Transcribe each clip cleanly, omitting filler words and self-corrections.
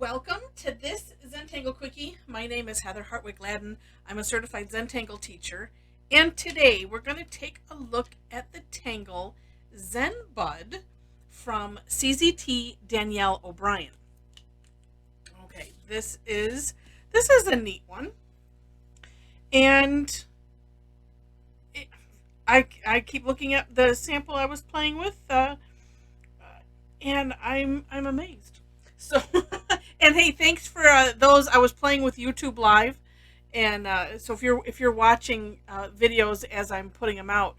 Welcome to this Zentangle Quickie. My name is Heather Hartwick Gladden. I'm a certified Zentangle teacher, and today we're going to take a look at the Tangle Zen Bud from CZT Daniele O'Brien. Okay, this is a neat one, and I keep looking at the sample I was playing with, and I'm amazed. So, and hey, thanks for those. I was playing with YouTube Live, and so if you're watching videos as I'm putting them out,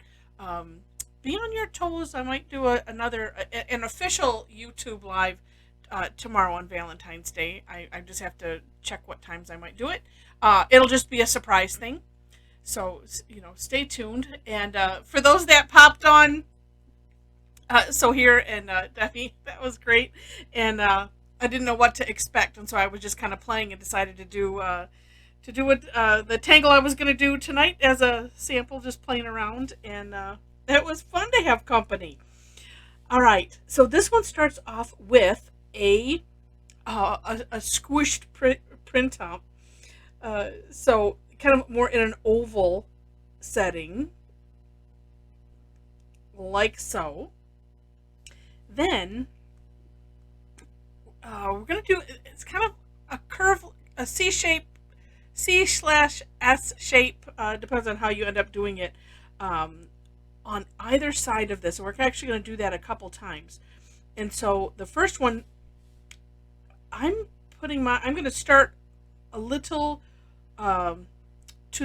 be on your toes. I might do an official YouTube Live tomorrow on Valentine's Day. I just have to check what times I might do it. It'll just be a surprise thing. So stay tuned. And for those that popped on, so here and Debbie, that was great. And I didn't know what to expect, and so I was just kind of playing and decided to do what the tangle I was going to do tonight as a sample, just playing around, and it was fun to have company. All right, so this one starts off with a squished print up, so kind of more in an oval setting, like so. Then we're going to do, it's kind of a curve, a C shape, C/S shape, depends on how you end up doing it, on either side of this. We're actually going to do that a couple times. And so the first one, I'm going to start a little to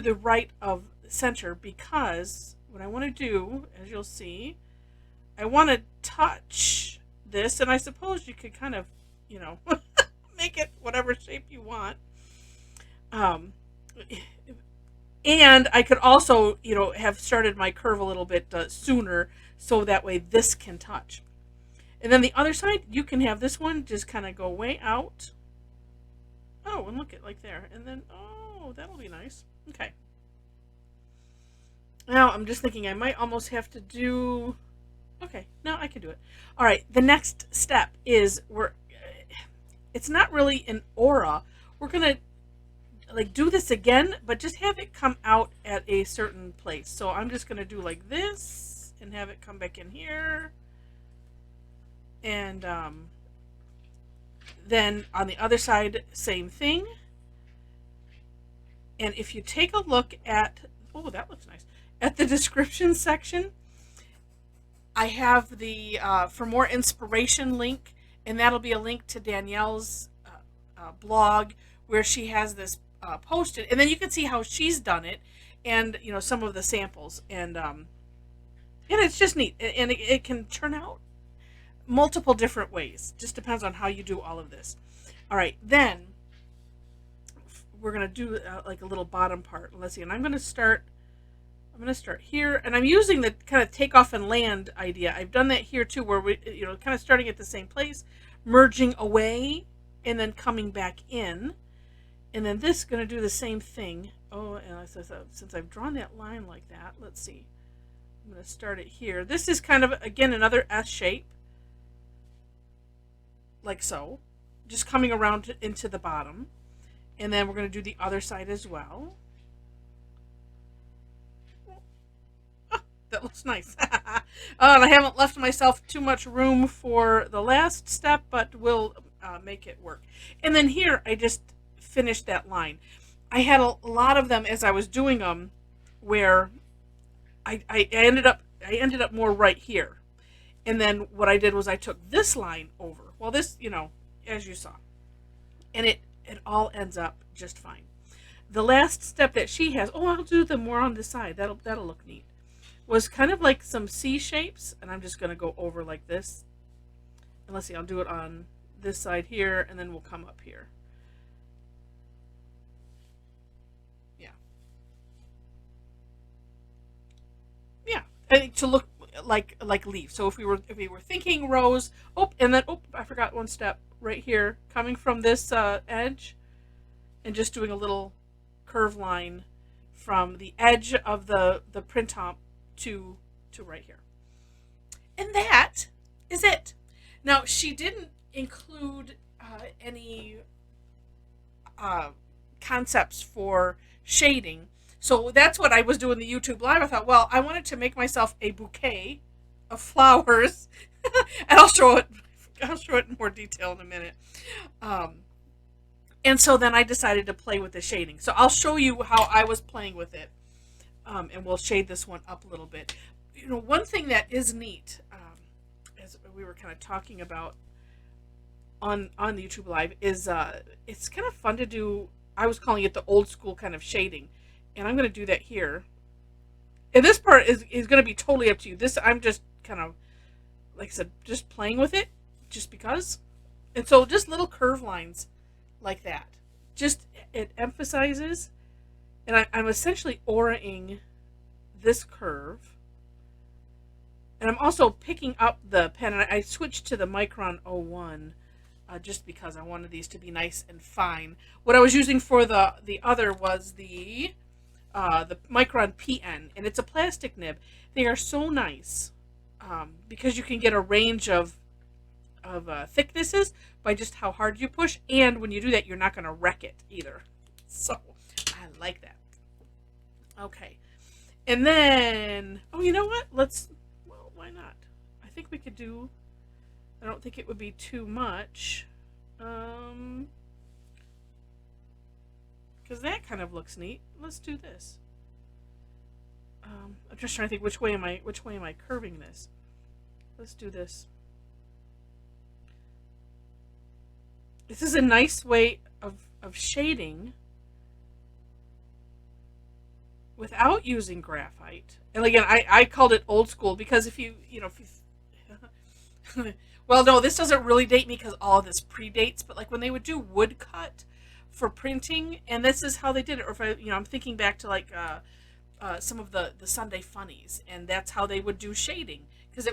the right of center, because what I want to do, as you'll see, I want to touch this, and I suppose you could kind of, make it whatever shape you want. And I could also, have started my curve a little bit sooner, so that way this can touch. And then the other side, you can have this one just kind of go way out. Oh, and look at like there. And then, oh, that'll be nice. Okay. Now I'm just thinking I might almost have to do... Okay, no, I can do it. All right, the next step is it's not really an aura. We're going to do this again, but just have it come out at a certain place. So I'm just going to do like this and have it come back in here. And then on the other side, same thing. And if you take a look at, oh, that looks nice, at the description section, I have the for more inspiration link, and that'll be a link to Danielle's blog, where she has this posted, and then you can see how she's done it, and some of the samples, and it's just neat, and it can turn out multiple different ways. Just depends on how you do all of this. All right, then we're gonna do like a little bottom part. Let's see, and I'm gonna start here, and I'm using the kind of take off and land idea. I've done that here too, where we, kind of starting at the same place, merging away, and then coming back in. And then this is going to do the same thing. Oh, and since I've drawn that line like that, let's see. I'm going to start it here. This is kind of, again, another S shape, like so, just coming around into the bottom. And then we're going to do the other side as well. That looks nice. And I haven't left myself too much room for the last step, but we'll make it work. And then here I just finished that line. I had a lot of them as I was doing them, where I ended up more right here. And then what I did was I took this line over. Well, this, as you saw, and it all ends up just fine. The last step that she has, oh, I'll do them more on the side. That'll look neat. Was kind of like some C shapes, and I'm just going to go over like this. And let's see, I'll do it on this side here, and then we'll come up here. Yeah. Yeah, I think to look like leaves. So if we were thinking rows, and then I forgot one step right here, coming from this edge, and just doing a little curve line from the edge of the print top to right here. And that is it. Now, she didn't include any concepts for shading. So that's what I was doing the YouTube live. I thought, well, I wanted to make myself a bouquet of flowers, and I'll show it. I'll show it in more detail in a minute. And so then I decided to play with the shading. So I'll show you how I was playing with it, and we'll shade this one up a little bit. You know, one thing that is neat, as we were kind of talking about on the YouTube live, is it's kind of fun to do. I was calling it the old school kind of shading, and I'm going to do that here. And this part is going to be totally up to you. This, I'm just kind of, like I said, just playing with it, just because. And so just little curve lines like that. Just, it emphasizes, and I'm essentially auraing this curve. And I'm also picking up the pen, and I switched to the Micron 01 just because I wanted these to be nice and fine. What I was using for the other was the Micron PN, and it's a plastic nib. They are so nice because you can get a range of thicknesses by just how hard you push, and when you do that, you're not going to wreck it either. So I like that. Okay, and then, oh, you know what? Well, why not? I think we could do, I don't think it would be too much, because that kind of looks neat. Let's do this. I'm just trying to think which way am I curving this. Let's do this. This is a nice way of shading without using graphite. And again, I called it old school because if you well, no, this doesn't really date me because all of this predates, but like when they would do woodcut for printing, and this is how they did it. Or if I'm thinking back to like some of the Sunday funnies, and that's how they would do shading, because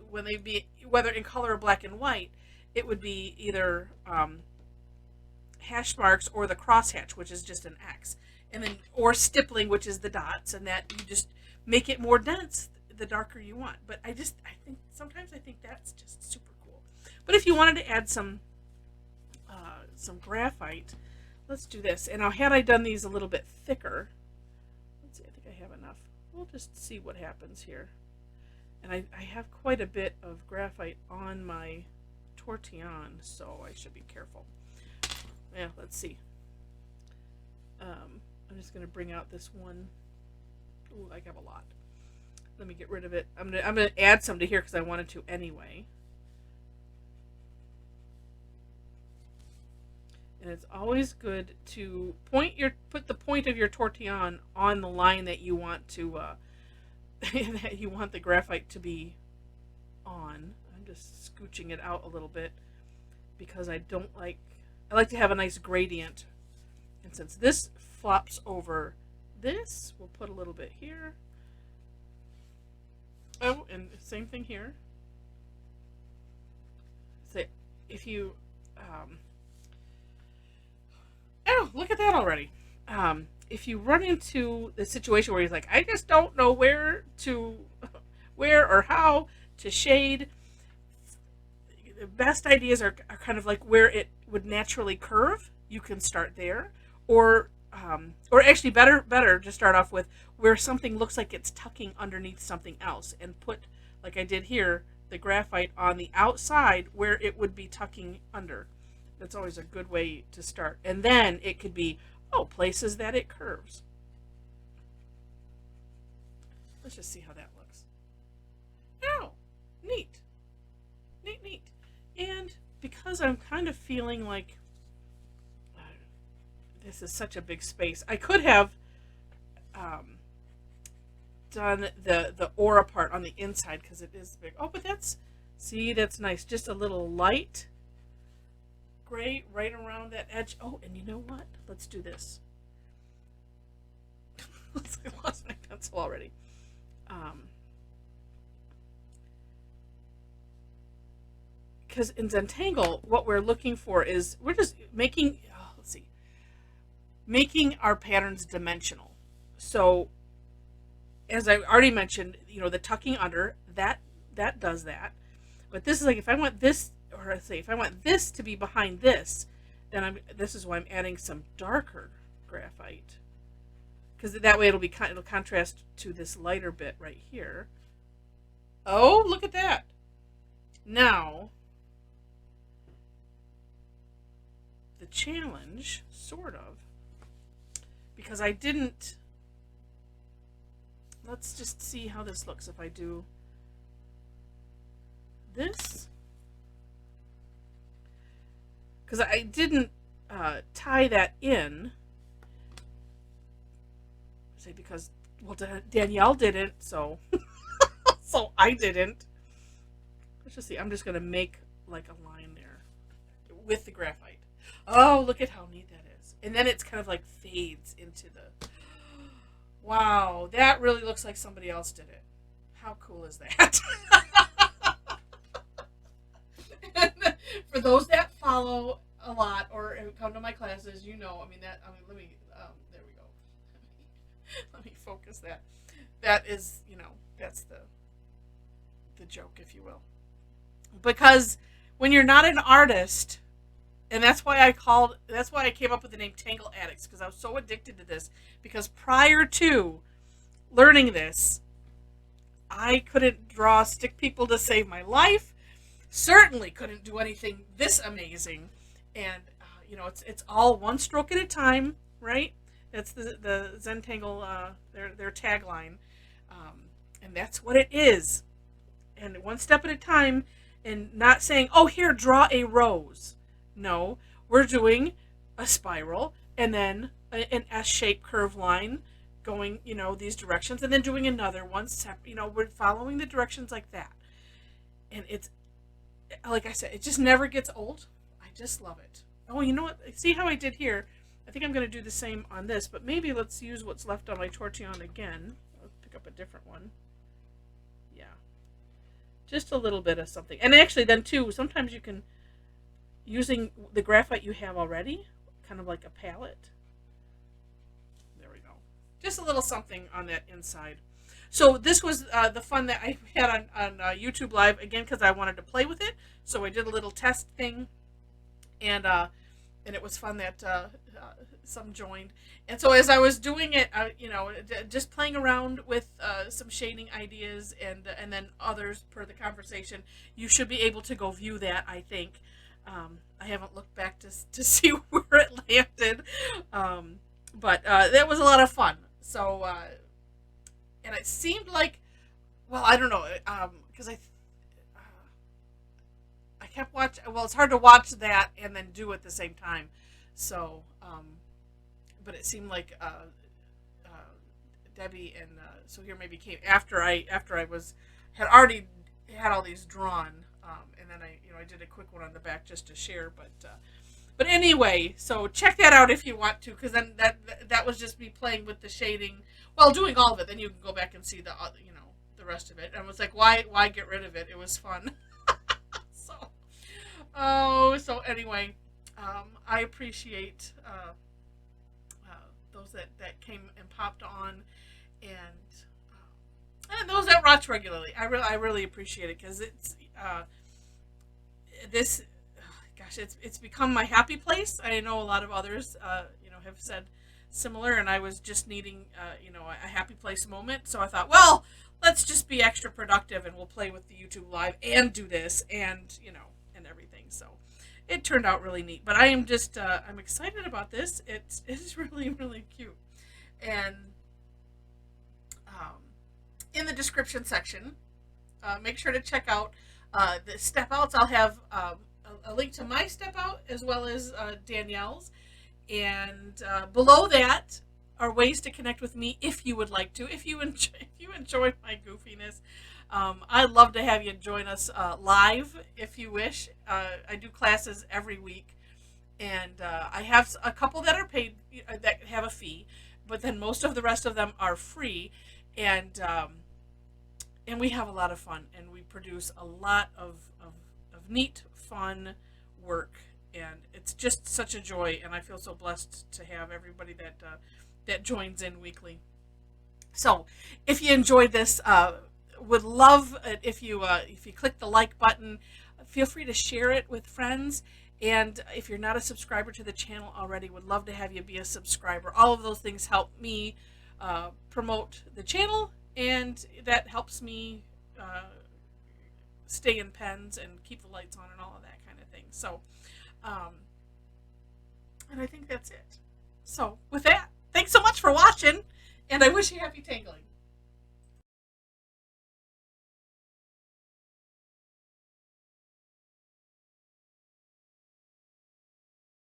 when they'd be, whether in color or black and white, it would be either hash marks or the crosshatch, which is just an X, and then or stippling, which is the dots, and that you just make it more dense the darker you want. But I think sometimes that's just super cool. But if you wanted to add some graphite, let's do this. And now, had I done these a little bit thicker, let's see, I think I have enough. We'll just see what happens here. And I have quite a bit of graphite on my tortillon, so I should be careful. Yeah, let's see. I'm just going to bring out this one. Ooh, I have a lot. Let me get rid of it. I'm gonna add some to here because I wanted to anyway. And it's always good to put the point of your tortillon on the line that you want to that you want the graphite to be on. I'm just scooching it out a little bit because I like to have a nice gradient. And since this flops over this, we'll put a little bit here. Oh, and same thing here. So if you, oh, look at that already. If you run into the situation where you're like, I just don't know where or how to shade, the best ideas are kind of like where it would naturally curve. You can start there, or actually better to start off with where something looks like it's tucking underneath something else, and put, like I did here, the graphite on the outside where it would be tucking under. That's always a good way to start. And then it could be, places that it curves. Let's just see how that looks. Oh, neat. Neat. And because I'm kind of feeling like this is such a big space, I could have done the aura part on the inside because it is big. Oh, but that's nice. Just a little light gray right around that edge. Oh, and you know what? Let's do this. I lost my pencil already. Because in Zentangle, what we're looking for is we're just making our patterns dimensional. So as I already mentioned, the tucking under, that does that. But this is like, if I want this or let's say if I want this to be behind this, then this is why I'm adding some darker graphite, because that way it'll contrast to this lighter bit right here. Oh, look at that. Now, the challenge, sort of, because I didn't, let's just see how this looks if I do this, because I didn't tie that in, say because, well, Danielle didn't, so so I didn't. Let's just see. I'm just going to make like a line there with the graphite. Oh, look at how neat that is. And then it's kind of like fades into the... Wow, that really looks like somebody else did it. How cool is that? And for those that follow a lot or come to my classes, you know, let me, there we go. Let me focus that. That is, that's the joke, if you will. Because when you're not an artist, and that's why I came up with the name Tangle Addicts, because I was so addicted to this. Because prior to learning this, I couldn't draw stick people to save my life. Certainly couldn't do anything this amazing. And it's all one stroke at a time, right? That's the Zentangle, their tagline, and that's what it is. And one step at a time, and not saying, oh, here, draw a rose. No, we're doing a spiral and then an S-shaped curve line going, these directions, and then doing another one separate. We're following the directions like that. And it's, like I said, it just never gets old. I just love it. Oh, you know what? See how I did here? I think I'm going to do the same on this, but maybe let's use what's left on my tortillon again. I'll pick up a different one. Yeah. Just a little bit of something. And actually then too, sometimes you can, using the graphite you have already, kind of like a palette. There we go. Just a little something on that inside. So this was the fun that I had on YouTube Live, again, because I wanted to play with it. So I did a little test thing, and it was fun that some joined. And so as I was doing it, just playing around with some shading ideas and then others per the conversation, you should be able to go view that, I think. I haven't looked back to see where it landed, but that was a lot of fun. So, and it seemed like, well, I don't know, because I kept watching. Well, it's hard to watch that and then do it at the same time. So, but it seemed like Debbie and so here maybe came after I had already had all these drawn, and then I did a quick one on the back just to share. But anyway, so check that out if you want to, because then that was just me playing with the shading while doing all of it. Then you can go back and see the the rest of it. And I was like, why get rid of it? It was fun. So anyway, I appreciate those that came and popped on, and those that watch regularly. I really appreciate it, because it's this. Gosh, it's become my happy place. I know a lot of others, have said similar, and I was just needing, a happy place moment. So I thought, well, let's just be extra productive, and we'll play with the YouTube Live and do this, and and everything. So it turned out really neat. But I am just, I'm excited about this. It is really, really cute. And in the description section, make sure to check out the step outs. I'll have a link to my step out as well as Danielle's, and below that are ways to connect with me if you would like to. If you enjoy my goofiness, I'd love to have you join us live if you wish. I do classes every week, and I have a couple that are paid, that have a fee, but then most of the rest of them are free, and we have a lot of fun, and we produce a lot of neat, fun work, and it's just such a joy, and I feel so blessed to have everybody that joins in weekly. So if you enjoyed this, would love it if you click the like button, feel free to share it with friends. And if you're not a subscriber to the channel already, would love to have you be a subscriber. All of those things help me promote the channel, and that helps me stay in pens and keep the lights on and all of that kind of thing. So, and I think that's it. So with that, thanks so much for watching, and I wish you happy tangling.